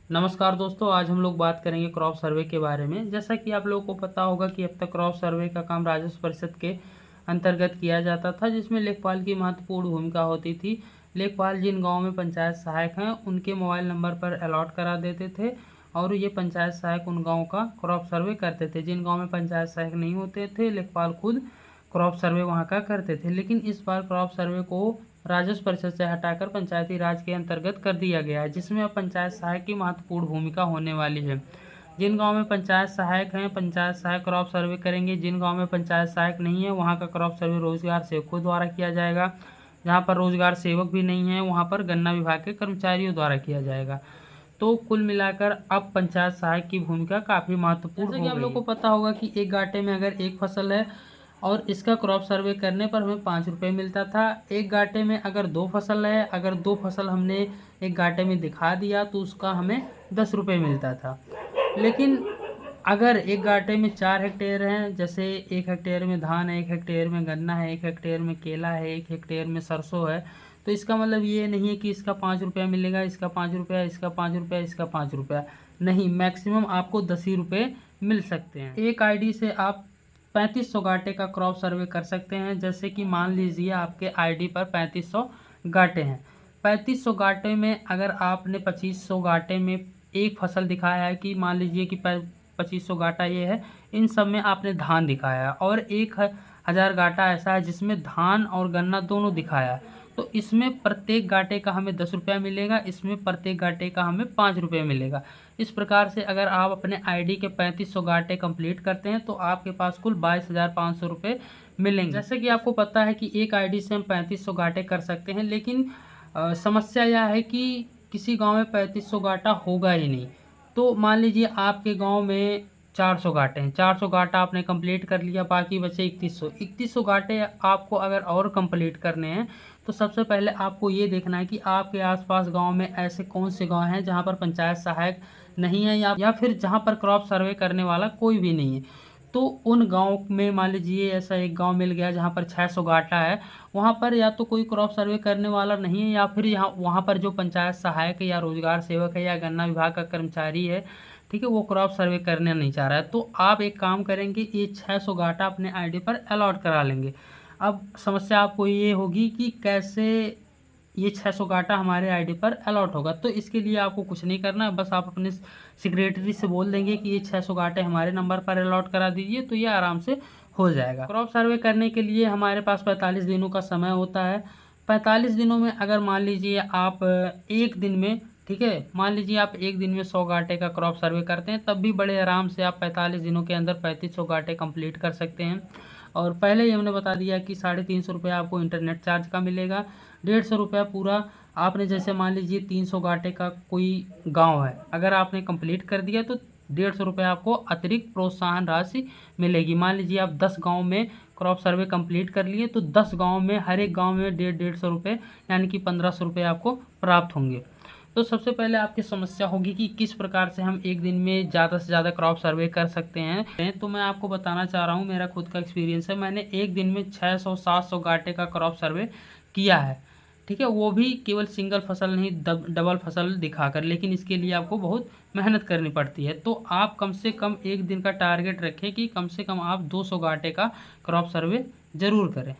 नमस्कार दोस्तों, आज हम लोग बात करेंगे क्रॉप सर्वे के बारे में। जैसा कि आप लोगों को पता होगा कि अब तक क्रॉप सर्वे का काम राजस्व परिषद के अंतर्गत किया जाता था, जिसमें लेखपाल की महत्वपूर्ण भूमिका होती थी। लेखपाल जिन गाँव में पंचायत सहायक हैं उनके मोबाइल नंबर पर अलॉट करा देते थे और ये पंचायत सहायक उन गाँव का क्रॉप सर्वे करते थे। जिन गाँव में पंचायत सहायक नहीं होते थे, लेखपाल खुद क्रॉप सर्वे वहाँ का करते थे। लेकिन इस बार क्रॉप सर्वे को राजस्व परिषद से हटाकर पंचायती राज के अंतर्गत कर दिया गया है, जिसमें अब पंचायत सहायक की महत्वपूर्ण भूमिका होने वाली है। जिन गांव में पंचायत सहायक हैं, पंचायत सहायक क्रॉप सर्वे करेंगे। जिन गांव में पंचायत सहायक नहीं है, वहां का क्रॉप सर्वे रोजगार सेवकों द्वारा किया जाएगा। जहां पर रोजगार सेवक भी नहीं है, वहां पर गन्ना विभाग के कर्मचारियों द्वारा किया जाएगा। तो कुल मिलाकर अब पंचायत सहायक की भूमिका काफ़ी महत्वपूर्ण हो गई है। जैसे कि आप लोग को पता होगा कि एक गाटे में अगर एक फसल है और इसका क्रॉप सर्वे करने पर हमें 5 रुपये मिलता था। एक गाटे में अगर 2 फसल है, अगर 2 फसल हमने एक गाटे में दिखा दिया तो उसका हमें 10 रुपये मिलता था। लेकिन अगर एक गाटे में 4 हेक्टेयर हैं, जैसे 1 हेक्टेयर में धान है, 1 हेक्टेयर में गन्ना है, 1 हेक्टेयर में केला है, 1 हेक्टेयर में सरसों है, तो इसका मतलब ये नहीं है कि इसका 5 रुपया मिलेगा, इसका 5 रुपया, इसका 5 रुपया, इसका 5 रुपया। नहीं, मैक्सिमम आपको 10 ही रुपये मिल सकते हैं। एक आईडी से आप 3500 गाटे का क्रॉप सर्वे कर सकते हैं। जैसे कि मान लीजिए आपके आईडी पर 3500 गाटे हैं। 3500 गाटे में अगर आपने 2500 गाटे में एक फसल दिखाया है कि मान लीजिए कि 2500 गाटा ये है, इन सब में आपने धान दिखाया है और 1000 गाटा ऐसा है जिसमें धान और गन्ना दोनों दिखाया है, तो इसमें प्रत्येक गाटे का हमें 10 रुपया मिलेगा, इसमें प्रत्येक गाटे का हमें 5 रुपये मिलेगा। इस प्रकार से अगर आप अपने आईडी के 3500 गाटे कंप्लीट करते हैं तो आपके पास कुल 22,500 रुपये मिलेंगे। जैसे कि आपको पता है कि एक आईडी से हम 3500 गाटे कर सकते हैं, लेकिन समस्या यह है कि किसी गांव में 3500 गाटा होगा ही नहीं। तो मान लीजिए आपके गांव में 400 गाटे हैं, 400 गाटा आपने कंप्लीट कर लिया, बाकी बचे 3100 गाटे आपको अगर और कंप्लीट करने हैं तो सबसे पहले आपको ये देखना है कि आपके आसपास गांव में ऐसे कौन से गांव हैं जहां पर पंचायत सहायक नहीं है या फिर जहां पर क्रॉप सर्वे करने वाला कोई भी नहीं है। तो उन गांव में मान लीजिए ऐसा एक गांव मिल गया जहां पर 600 गाटा है, वहां पर या तो कोई क्रॉप सर्वे करने वाला नहीं है या फिर वहां पर जो पंचायत सहायक है या रोजगार सेवक है या गन्ना विभाग का कर्मचारी है, ठीक है, वो क्रॉप सर्वे करने नहीं चाह रहा है। तो आप एक काम करेंगे, ये 600 गाटा अपने आईडी पर अलॉट करा लेंगे। अब समस्या आपको ये होगी कि कैसे ये 600 गाटा हमारे आईडी पर अलॉट होगा। तो इसके लिए आपको कुछ नहीं करना है, बस आप अपने सेक्रेटरी से बोल देंगे कि ये 600 गाटे हमारे नंबर पर अलॉट करा दीजिए, तो ये आराम से हो जाएगा। क्रॉप सर्वे करने के लिए हमारे पास 45 दिनों का समय होता है। 45 दिनों में अगर मान लीजिए आप एक दिन में, ठीक है, मान लीजिए आप एक दिन में 100 गाटे का क्रॉप सर्वे करते हैं, तब भी बड़े आराम से आप 45 दिनों के अंदर 3500 गाटे कंप्लीट कर सकते हैं। और पहले ही हमने बता दिया कि 350 रुपया आपको इंटरनेट चार्ज का मिलेगा, 150 रुपया पूरा आपने, जैसे मान लीजिए 300 गाटे का कोई गांव है, अगर आपने कंप्लीट कर दिया तो 150 रुपया आपको अतिरिक्त प्रोत्साहन राशि मिलेगी। मान लीजिए आप 10 गांव में क्रॉप सर्वे कंप्लीट कर लिए तो 10 गांव में हर एक गांव में 150 रुपये यानी कि 1500 रुपये आपको प्राप्त होंगे। तो सबसे पहले आपकी समस्या होगी कि किस प्रकार से हम एक दिन में ज़्यादा से ज़्यादा क्रॉप सर्वे कर सकते हैं। तो मैं आपको बताना चाह रहा हूँ, मेरा खुद का एक्सपीरियंस है। मैंने एक दिन में 600-700 गाटे का क्रॉप सर्वे किया है, ठीक है, वो भी केवल सिंगल फसल नहीं, डबल फसल दिखाकर। लेकिन इसके लिए आपको बहुत मेहनत करनी पड़ती है। तो आप कम से कम एक दिन का टारगेट रखें कि कम से कम आप 200 गाटे का क्रॉप सर्वे ज़रूर करें।